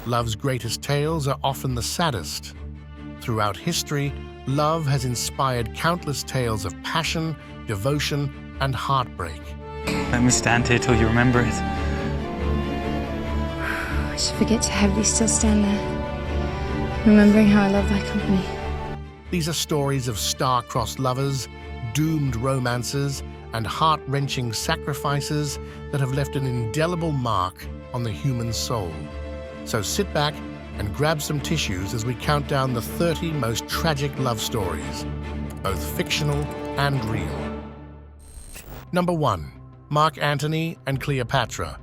Love's greatest tales are often the saddest. Throughout history, love has inspired countless tales of passion, devotion, and heartbreak. Let me stand here till you remember it. I should forget to have you still stand there, remembering how I love thy company. These are stories of star-crossed lovers, doomed romances, and heart-wrenching sacrifices that have left an indelible mark on the human soul. So sit back and grab some tissues as we count down the 30 most tragic love stories, both fictional and real. Number 1. Mark Antony and Cleopatra.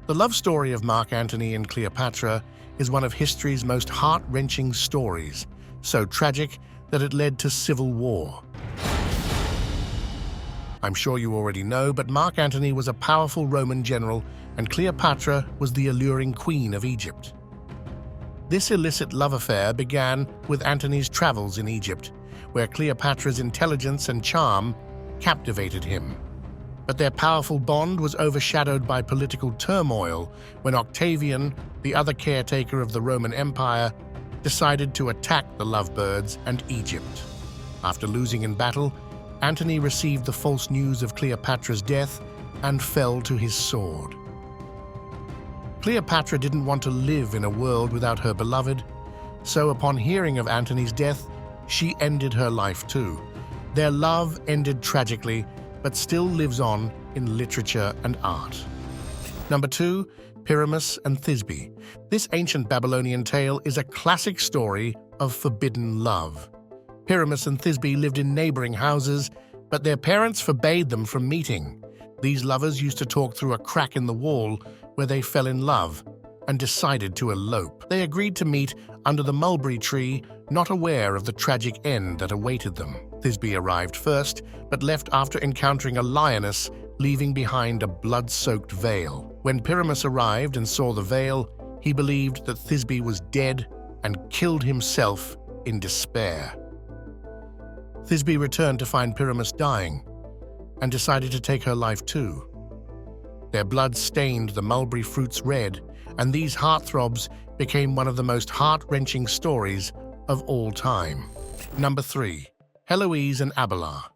The love story of Mark Antony and Cleopatra is one of history's most heart-wrenching stories, so tragic that it led to civil war. I'm sure you already know, but Mark Antony was a powerful Roman general and Cleopatra was the alluring queen of Egypt. This illicit love affair began with Antony's travels in Egypt, where Cleopatra's intelligence and charm captivated him. But their powerful bond was overshadowed by political turmoil when Octavian, the other caretaker of the Roman Empire, decided to attack the lovebirds and Egypt. After losing in battle, Antony received the false news of Cleopatra's death and fell to his sword. Cleopatra didn't want to live in a world without her beloved, so upon hearing of Antony's death, she ended her life too. Their love ended tragically, but still lives on in literature and art. Number 2. Pyramus and Thisbe. This ancient Babylonian tale is a classic story of forbidden love. Pyramus and Thisbe lived in neighboring houses, but their parents forbade them from meeting. These lovers used to talk through a crack in the wall where they fell in love and decided to elope. They agreed to meet under the mulberry tree, not aware of the tragic end that awaited them. Thisbe arrived first, but left after encountering a lioness, leaving behind a blood-soaked veil. When Pyramus arrived and saw the veil, he believed that Thisbe was dead and killed himself in despair. Thisbe returned to find Pyramus dying and decided to take her life too. Their blood stained the mulberry fruits red, and these heartthrobs became one of the most heart-wrenching stories of all time. Number 3. Heloise and Abelard.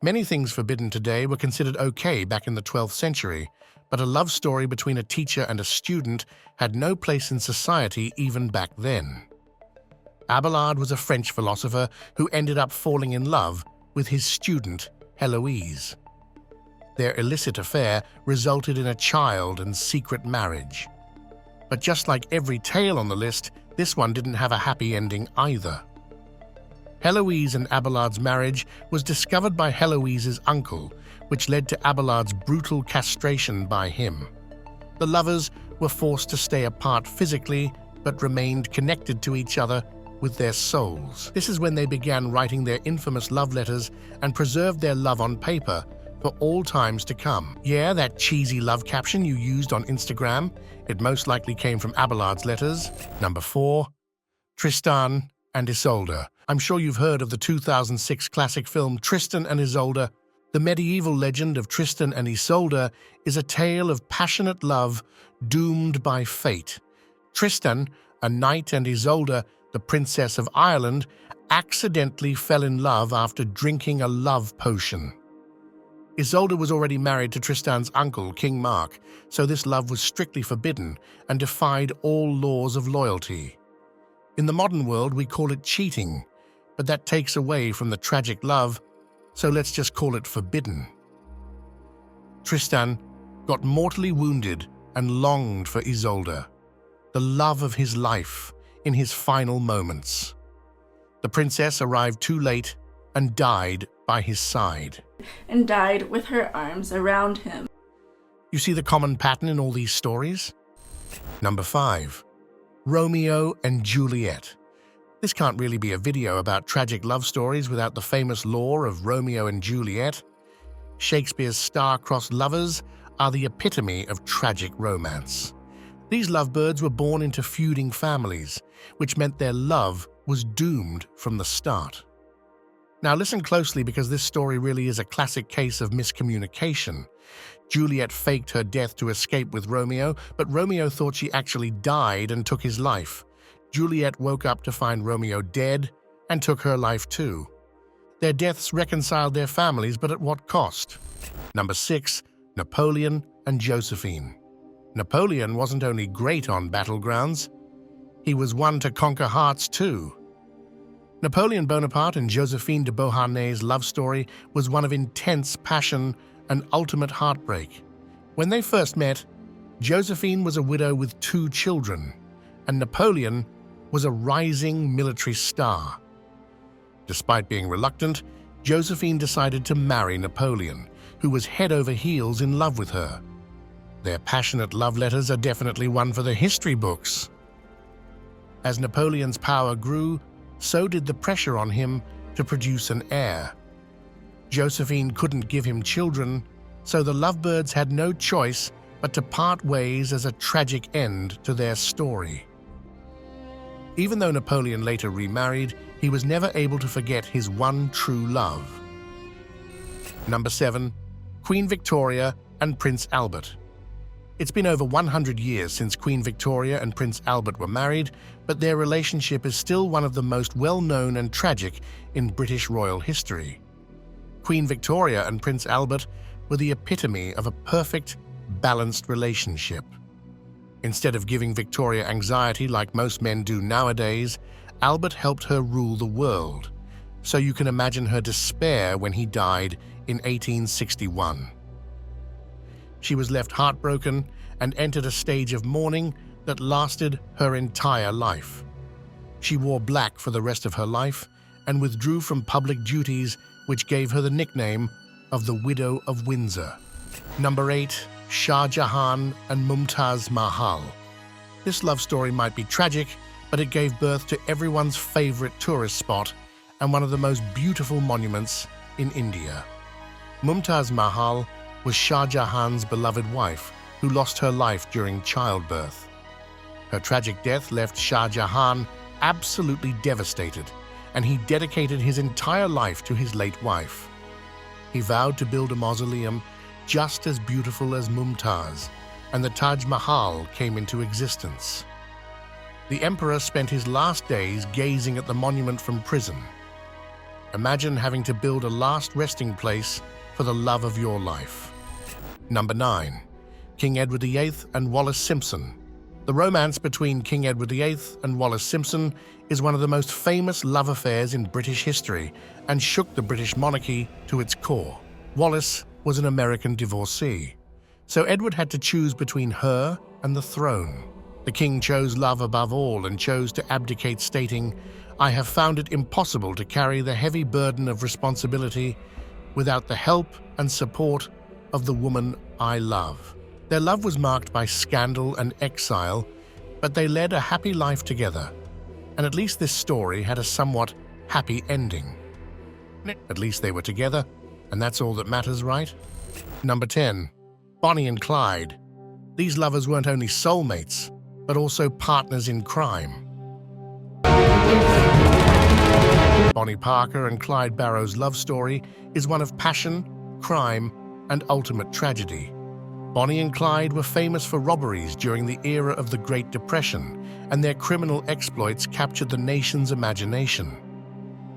Many things forbidden today were considered okay back in the 12th century, but a love story between a teacher and a student had no place in society even back then. Abelard was a French philosopher who ended up falling in love with his student, Heloise. Their illicit affair resulted in a child and secret marriage. But just like every tale on the list, this one didn't have a happy ending either. Heloise and Abelard's marriage was discovered by Heloise's uncle, which led to Abelard's brutal castration by him. The lovers were forced to stay apart physically, but remained connected to each other with their souls. This is when they began writing their infamous love letters and preserved their love on paper for all times to come. Yeah, that cheesy love caption you used on Instagram, it most likely came from Abelard's letters. Number 4. Tristan and Isolde. I'm sure you've heard of the 2006 classic film Tristan and Isolde. The medieval legend of Tristan and Isolde is a tale of passionate love doomed by fate. Tristan, a knight, and Isolde, the Princess of Ireland, accidentally fell in love after drinking a love potion. Isolde was already married to Tristan's uncle, King Mark, so this love was strictly forbidden and defied all laws of loyalty. In the modern world, we call it cheating, but that takes away from the tragic love, so let's just call it forbidden. Tristan got mortally wounded and longed for Isolde, the love of his life, in his final moments. The princess arrived too late and died by his side. And died with her arms around him. You see the common pattern in all these stories? Number 5. Romeo and Juliet. This can't really be a video about tragic love stories without the famous lore of Romeo and Juliet. Shakespeare's star-crossed lovers are the epitome of tragic romance. These lovebirds were born into feuding families, which meant their love was doomed from the start. Now listen closely because this story really is a classic case of miscommunication. Juliet faked her death to escape with Romeo, but Romeo thought she actually died and took his life. Juliet woke up to find Romeo dead and took her life too. Their deaths reconciled their families, but at what cost? Number 6. Napoleon and Josephine. Napoleon wasn't only great on battlegrounds, he was one to conquer hearts too. Napoleon Bonaparte and Josephine de Beauharnais' love story was one of intense passion and ultimate heartbreak. When they first met, Josephine was a widow with 2 children, and Napoleon was a rising military star. Despite being reluctant, Josephine decided to marry Napoleon, who was head over heels in love with her. Their passionate love letters are definitely one for the history books. As Napoleon's power grew, so did the pressure on him to produce an heir. Josephine couldn't give him children, so the lovebirds had no choice but to part ways as a tragic end to their story. Even though Napoleon later remarried, he was never able to forget his one true love. Number 7. Queen Victoria and Prince Albert. It's been over 100 years since Queen Victoria and Prince Albert were married, but their relationship is still one of the most well-known and tragic in British royal history. Queen Victoria and Prince Albert were the epitome of a perfect, balanced relationship. Instead of giving Victoria anxiety like most men do nowadays, Albert helped her rule the world, so you can imagine her despair when he died in 1861. She was left heartbroken and entered a stage of mourning that lasted her entire life. She wore black for the rest of her life and withdrew from public duties, which gave her the nickname of the Widow of Windsor. Number 8. Shah Jahan and Mumtaz Mahal. This love story might be tragic, but it gave birth to everyone's favorite tourist spot and one of the most beautiful monuments in India. Mumtaz Mahal was Shah Jahan's beloved wife, who lost her life during childbirth. Her tragic death left Shah Jahan absolutely devastated, and he dedicated his entire life to his late wife. He vowed to build a mausoleum just as beautiful as Mumtaz, and the Taj Mahal came into existence. The emperor spent his last days gazing at the monument from prison. Imagine having to build a last resting place for the love of your life. Number 9. King Edward VIII and Wallis Simpson. The romance between King Edward VIII and Wallis Simpson is one of the most famous love affairs in British history and shook the British monarchy to its core. Wallis was an American divorcee, so Edward had to choose between her and the throne. The king chose love above all and chose to abdicate, stating, "I have found it impossible to carry the heavy burden of responsibility without the help and support of the woman I love." Their love was marked by scandal and exile, but they led a happy life together. And at least this story had a somewhat happy ending. At least they were together, and that's all that matters, right? Number 10. Bonnie and Clyde. These lovers weren't only soulmates, but also partners in crime. Bonnie Parker and Clyde Barrow's love story is one of passion, crime, and ultimate tragedy. Bonnie and Clyde were famous for robberies during the era of the Great Depression, and their criminal exploits captured the nation's imagination.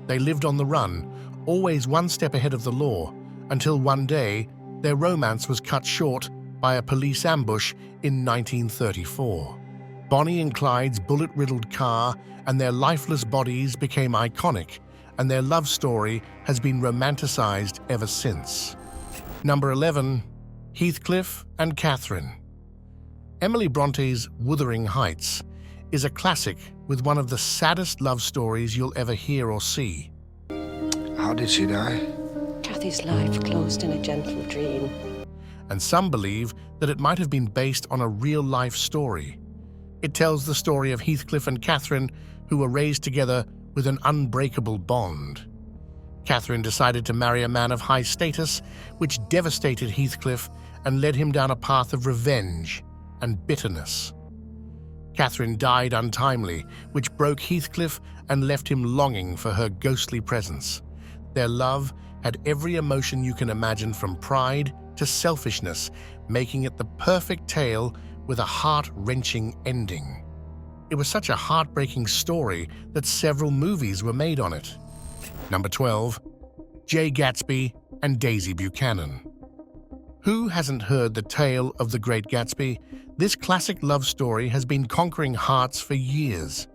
They lived on the run, always one step ahead of the law, until one day their romance was cut short by a police ambush in 1934. Bonnie and Clyde's bullet-riddled car and their lifeless bodies became iconic, and their love story has been romanticized ever since. Number 11. Heathcliff and Catherine. Emily Bronte's Wuthering Heights is a classic with one of the saddest love stories you'll ever hear or see. How did she die? Cathy's life closed in a gentle dream. And some believe that it might have been based on a real-life story. It tells the story of Heathcliff and Catherine, who were raised together with an unbreakable bond. Catherine decided to marry a man of high status, which devastated Heathcliff and led him down a path of revenge and bitterness. Catherine died untimely, which broke Heathcliff and left him longing for her ghostly presence. Their love had every emotion you can imagine, from pride to selfishness, making it the perfect tale with a heart-wrenching ending. It was such a heartbreaking story that several movies were made on it. Number 12. Jay Gatsby and Daisy Buchanan. Who hasn't heard the tale of the Great Gatsby? This classic love story has been conquering hearts for years.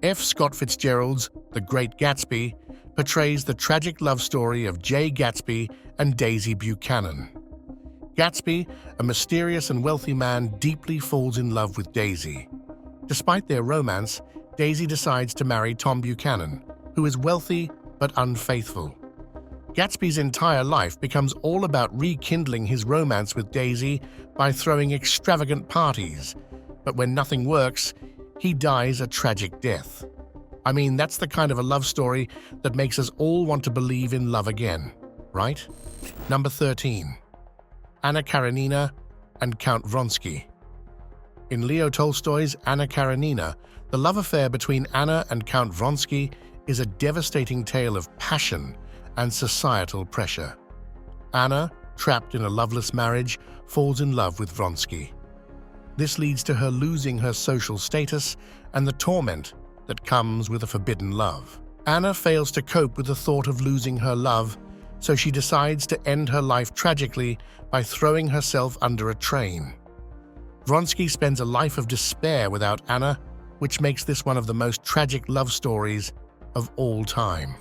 F. Scott Fitzgerald's The Great Gatsby portrays the tragic love story of Jay Gatsby and Daisy Buchanan. Gatsby, a mysterious and wealthy man, deeply falls in love with Daisy. Despite their romance, Daisy decides to marry Tom Buchanan, who is wealthy but unfaithful. Gatsby's entire life becomes all about rekindling his romance with Daisy by throwing extravagant parties, but when nothing works, he dies a tragic death. I mean, that's the kind of a love story that makes us all want to believe in love again, right? Number 13. Anna Karenina and Count Vronsky. In Leo Tolstoy's Anna Karenina, the love affair between Anna and Count Vronsky is a devastating tale of passion and societal pressure. Anna, trapped in a loveless marriage, falls in love with Vronsky. This leads to her losing her social status and the torment that comes with a forbidden love. Anna fails to cope with the thought of losing her love, so she decides to end her life tragically by throwing herself under a train. Vronsky spends a life of despair without Anna, which makes this one of the most tragic love stories of all time.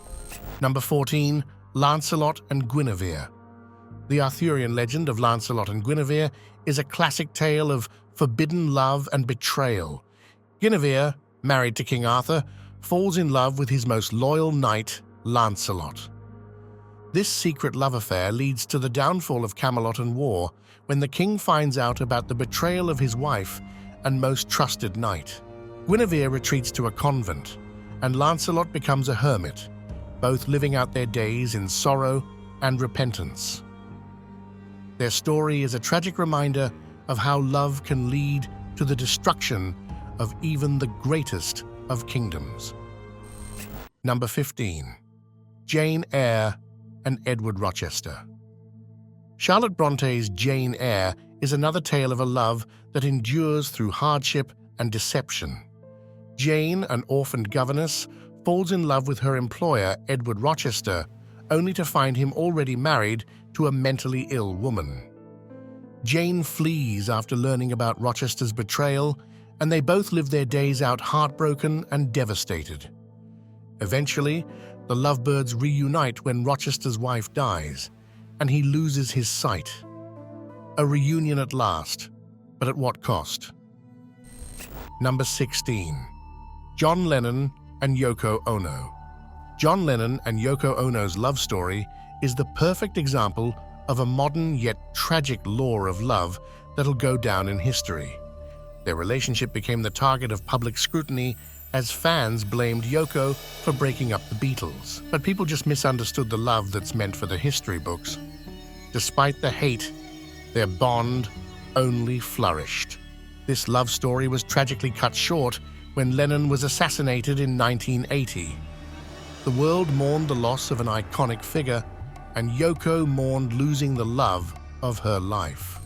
Number 14. Lancelot and Guinevere. The Arthurian legend of Lancelot and Guinevere is a classic tale of forbidden love and betrayal. Guinevere, married to King Arthur, falls in love with his most loyal knight, Lancelot. This secret love affair leads to the downfall of Camelot and war, when the king finds out about the betrayal of his wife and most trusted knight. Guinevere retreats to a convent, and Lancelot becomes a hermit, both living out their days in sorrow and repentance. Their story is a tragic reminder of how love can lead to the destruction of even the greatest of kingdoms. Number 15. Jane Eyre and Edward Rochester. Charlotte Bronte's Jane Eyre is another tale of a love that endures through hardship and deception. Jane, an orphaned governess, falls in love with her employer, Edward Rochester, only to find him already married to a mentally ill woman. Jane flees after learning about Rochester's betrayal, and they both live their days out heartbroken and devastated. Eventually, the lovebirds reunite when Rochester's wife dies, and he loses his sight. A reunion at last, but at what cost? Number 16. John Lennon and Yoko Ono. John Lennon and Yoko Ono's love story is the perfect example of a modern yet tragic lore of love that'll go down in history. Their relationship became the target of public scrutiny as fans blamed Yoko for breaking up the Beatles. But people just misunderstood the love that's meant for the history books. Despite the hate, their bond only flourished. This love story was tragically cut short when Lennon was assassinated in 1980. The world mourned the loss of an iconic figure, and Yoko mourned losing the love of her life.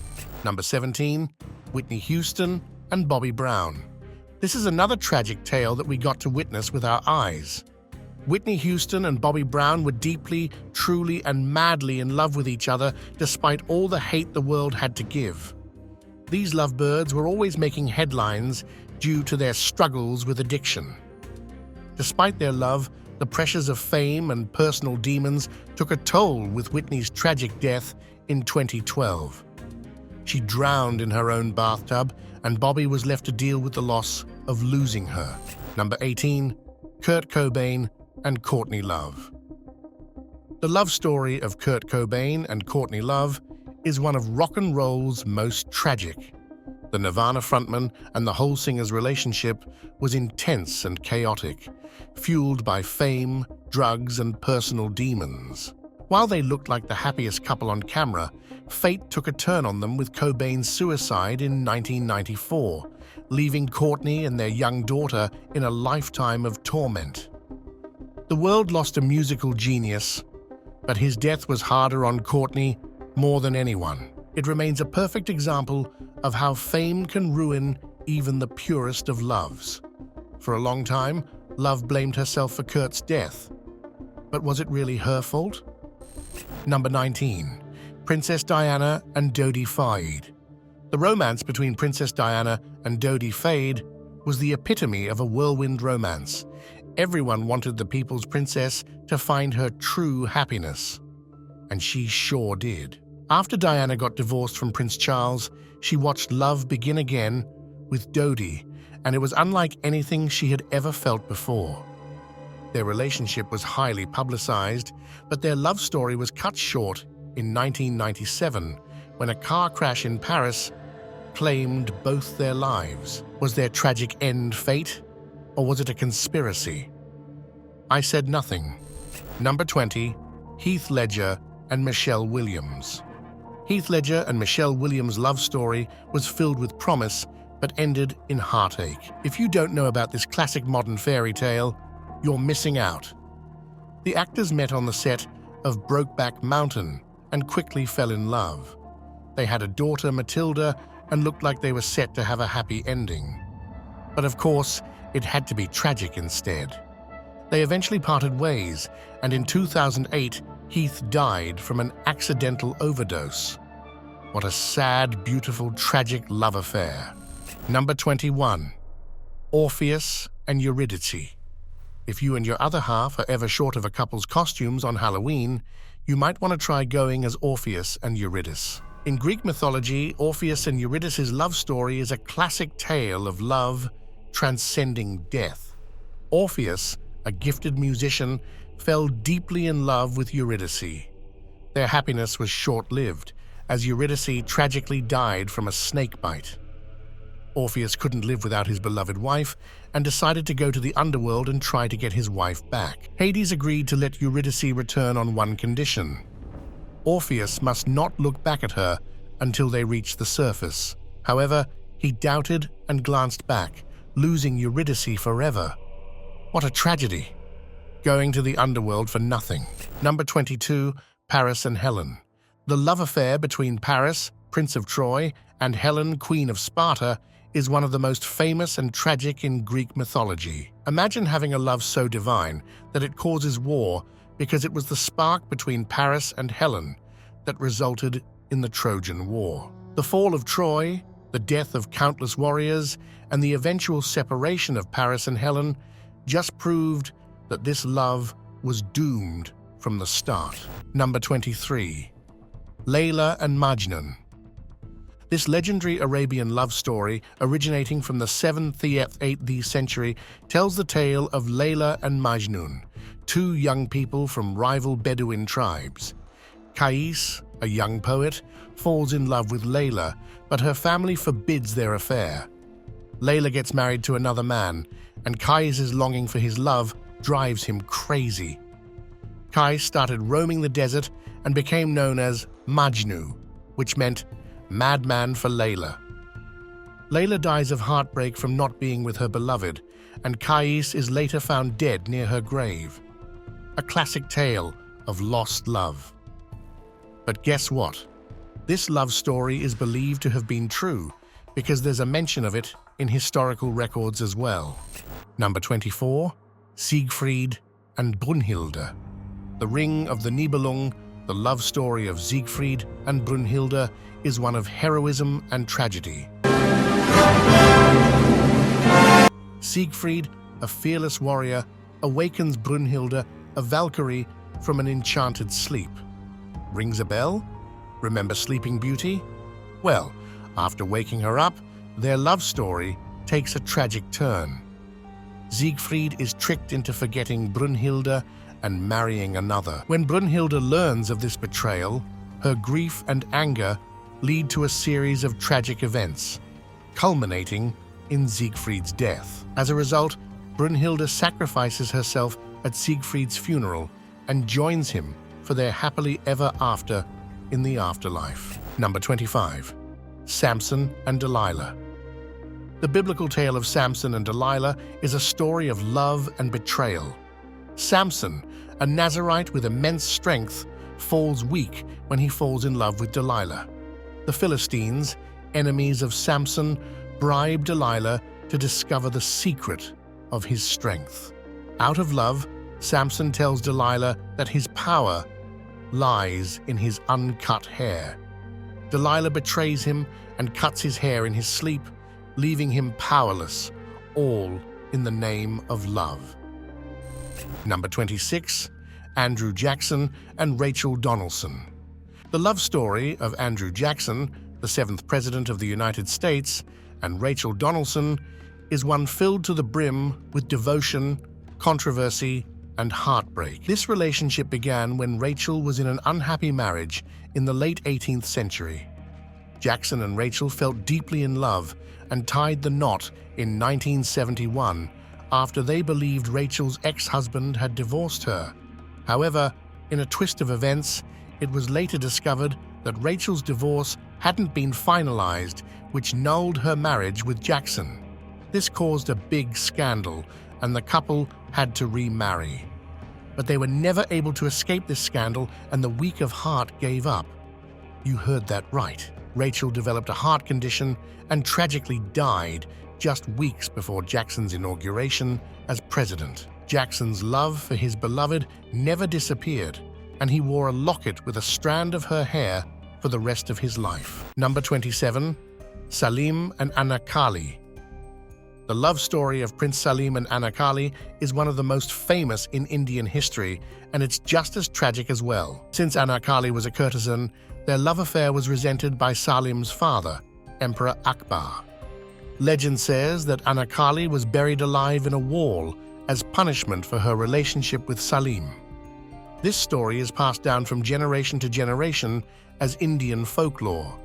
Number 17. Whitney Houston and Bobby Brown. This is another tragic tale that we got to witness with our eyes. Whitney Houston and Bobby Brown were deeply, truly, and madly in love with each other despite all the hate the world had to give. These lovebirds were always making headlines due to their struggles with addiction. Despite their love, the pressures of fame and personal demons took a toll with Whitney's tragic death in 2012. She drowned in her own bathtub, and Bobby was left to deal with the loss of losing her. Number 18. Kurt Cobain and Courtney Love. The love story of Kurt Cobain and Courtney Love is one of rock and roll's most tragic. The Nirvana frontman and the whole singer's relationship was intense and chaotic, fueled by fame, drugs, and personal demons. While they looked like the happiest couple on camera, fate took a turn on them with Cobain's suicide in 1994, leaving Courtney and their young daughter in a lifetime of torment. The world lost a musical genius, But his death was harder on Courtney more than anyone. It remains a perfect example of how fame can ruin even the purest of loves. For a long time, Love blamed herself for Kurt's death. But was it really her fault? Number 19. Princess Diana and Dodi Fayed. The romance between Princess Diana and Dodi Fayed was the epitome of a whirlwind romance. Everyone wanted the people's princess to find her true happiness. And she sure did. After Diana got divorced from Prince Charles, she watched love begin again with Dodi, and it was unlike anything she had ever felt before. Their relationship was highly publicized, but their love story was cut short in 1997 when a car crash in Paris claimed both their lives. Was their tragic end fate, or was it a conspiracy? I said nothing. Number 20. Heath Ledger and Michelle Williams. Heath Ledger and Michelle Williams' love story was filled with promise, but ended in heartache. If you don't know about this classic modern fairy tale, you're missing out. The actors met on the set of Brokeback Mountain and quickly fell in love. They had a daughter, Matilda, and looked like they were set to have a happy ending. But of course, it had to be tragic instead. They eventually parted ways, and in 2008, Heath died from an accidental overdose. What a sad, beautiful, tragic love affair. Number 21. Orpheus and Eurydice. If you and your other half are ever short of a couple's costumes on Halloween, you might want to try going as Orpheus and Eurydice. In Greek mythology, Orpheus and Eurydice's love story is a classic tale of love transcending death. Orpheus, a gifted musician, fell deeply in love with Eurydice. Their happiness was short-lived, as Eurydice tragically died from a snake bite. Orpheus couldn't live without his beloved wife and decided to go to the underworld and try to get his wife back. Hades agreed to let Eurydice return on one condition. Orpheus must not look back at her until they reached the surface. However, he doubted and glanced back, losing Eurydice forever. What a tragedy. Going to the underworld for nothing. Number 22. Paris and Helen. The love affair between Paris, Prince of Troy, and Helen, Queen of Sparta, is one of the most famous and tragic in Greek mythology. Imagine having a love so divine that it causes war because it was the spark between Paris and Helen that resulted in the Trojan War. The fall of Troy, the death of countless warriors, and the eventual separation of Paris and Helen just proved that this love was doomed from the start. Number 23. Layla and Majnun. This legendary Arabian love story, originating from the 7th-8th century, tells the tale of Layla and Majnun, two young people from rival Bedouin tribes. Kais, a young poet, falls in love with Layla, but her family forbids their affair. Layla gets married to another man, and Kais' longing for his love drives him crazy. Kais started roaming the desert and became known as Majnu, which meant madman for Layla. Layla dies of heartbreak from not being with her beloved, and Kais is later found dead near her grave. A classic tale of lost love. But guess what? This love story is believed to have been true because there's a mention of it in historical records as well. Number 24. Siegfried and Brunhilde. The Ring of the Nibelung, the love story of Siegfried and Brunhilde, is one of heroism and tragedy. Siegfried, a fearless warrior, awakens Brunhilde, a Valkyrie, from an enchanted sleep. Rings a bell? Remember Sleeping Beauty? Well, after waking her up, their love story takes a tragic turn. Siegfried is tricked into forgetting Brunhilde and marrying another. When Brunhilde learns of this betrayal, her grief and anger lead to a series of tragic events, culminating in Siegfried's death. As a result, Brunhilde sacrifices herself at Siegfried's funeral and joins him for their happily ever after in the afterlife. Number 25. Samson and Delilah. The biblical tale of Samson and Delilah is a story of love and betrayal. Samson, a Nazarite with immense strength, falls weak when he falls in love with Delilah. The Philistines, enemies of Samson, bribe Delilah to discover the secret of his strength. Out of love, Samson tells Delilah that his power lies in his uncut hair. Delilah betrays him and cuts his hair in his sleep, leaving him powerless, all in the name of love. Number 26. Andrew Jackson and Rachel Donaldson. The love story of Andrew Jackson, the 7th President of the United States, and Rachel Donaldson is one filled to the brim with devotion, controversy, and heartbreak. This relationship began when Rachel was in an unhappy marriage in the late 18th century. Jackson and Rachel felt deeply in love and tied the knot in 1971 after they believed Rachel's ex-husband had divorced her. However, in a twist of events, it was later discovered that Rachel's divorce hadn't been finalized, which nulled her marriage with Jackson. This caused a big scandal, and the couple had to remarry. But they were never able to escape this scandal, and the weak of heart gave up. You heard that right. Rachel developed a heart condition and tragically died just weeks before Jackson's inauguration as president. Jackson's love for his beloved never disappeared, and he wore a locket with a strand of her hair for the rest of his life. Number 27. Salim and Anarkali. The love story of Prince Salim and Anarkali is one of the most famous in Indian history, and it's just as tragic as well. Since Anarkali was a courtesan, their love affair was resented by Salim's father, Emperor Akbar. Legend says that Anarkali was buried alive in a wall as punishment for her relationship with Salim. This story is passed down from generation to generation as Indian folklore,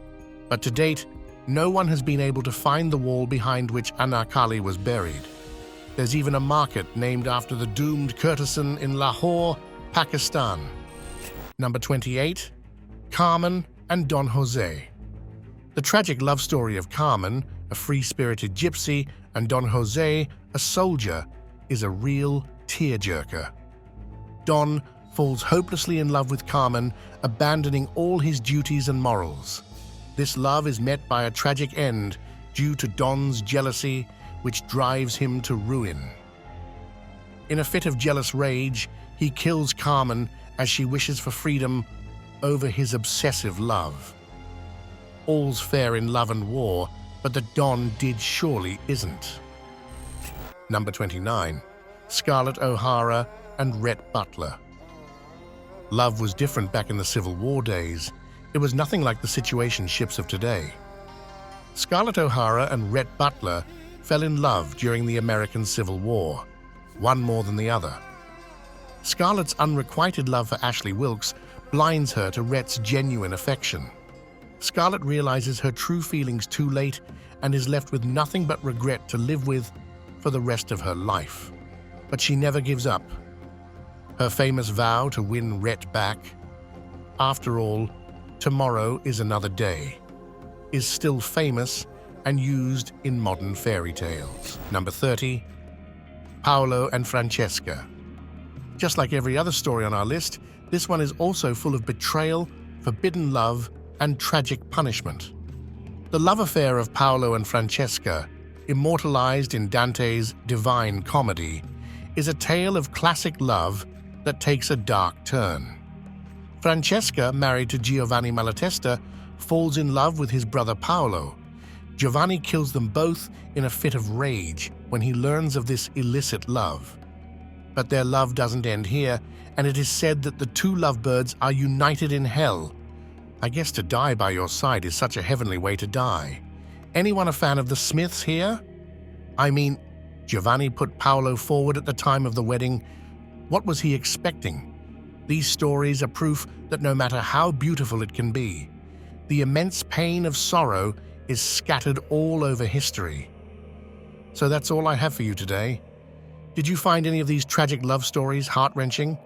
but to date, no one has been able to find the wall behind which Anarkali was buried. There's even a market named after the doomed courtesan in Lahore, Pakistan. Number 28. Carmen and Don Jose. The tragic love story of Carmen, a free-spirited gypsy, and Don Jose, a soldier, is a real tearjerker. Don falls hopelessly in love with Carmen, abandoning all his duties and morals. This love is met by a tragic end due to Don's jealousy, which drives him to ruin. In a fit of jealous rage, he kills Carmen as she wishes for freedom over his obsessive love. All's fair in love and war, but the Don did surely isn't. Number 29. Scarlett O'Hara and Rhett Butler. Love was different back in the Civil War days. It was nothing like the situationships of today. Scarlett O'Hara and Rhett Butler fell in love during the American Civil War, one more than the other. Scarlett's unrequited love for Ashley Wilkes blinds her to Rhett's genuine affection. Scarlett realizes her true feelings too late and is left with nothing but regret to live with for the rest of her life. But she never gives up. Her famous vow to win Rhett back, after all, tomorrow is another day, is still famous and used in modern fairy tales. Number 30. Paolo and Francesca. Just like every other story on our list, this one is also full of betrayal, forbidden love, and tragic punishment. The love affair of Paolo and Francesca, immortalized in Dante's Divine Comedy, is a tale of classic love that takes a dark turn. Francesca, married to Giovanni Malatesta, falls in love with his brother Paolo. Giovanni kills them both in a fit of rage when he learns of this illicit love. But their love doesn't end here, and it is said that the two lovebirds are united in hell. I guess to die by your side is such a heavenly way to die. Anyone a fan of the Smiths here? I mean, Giovanni put Paolo forward at the time of the wedding. What was he expecting? These stories are proof that no matter how beautiful it can be, the immense pain of sorrow is scattered all over history. So that's all I have for you today. Did you find any of these tragic love stories heart-wrenching?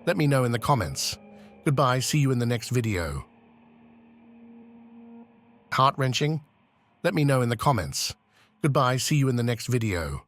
Let me know in the comments. Goodbye, see you in the next video. Heart-wrenching? Let me know in the comments. Goodbye, see you in the next video.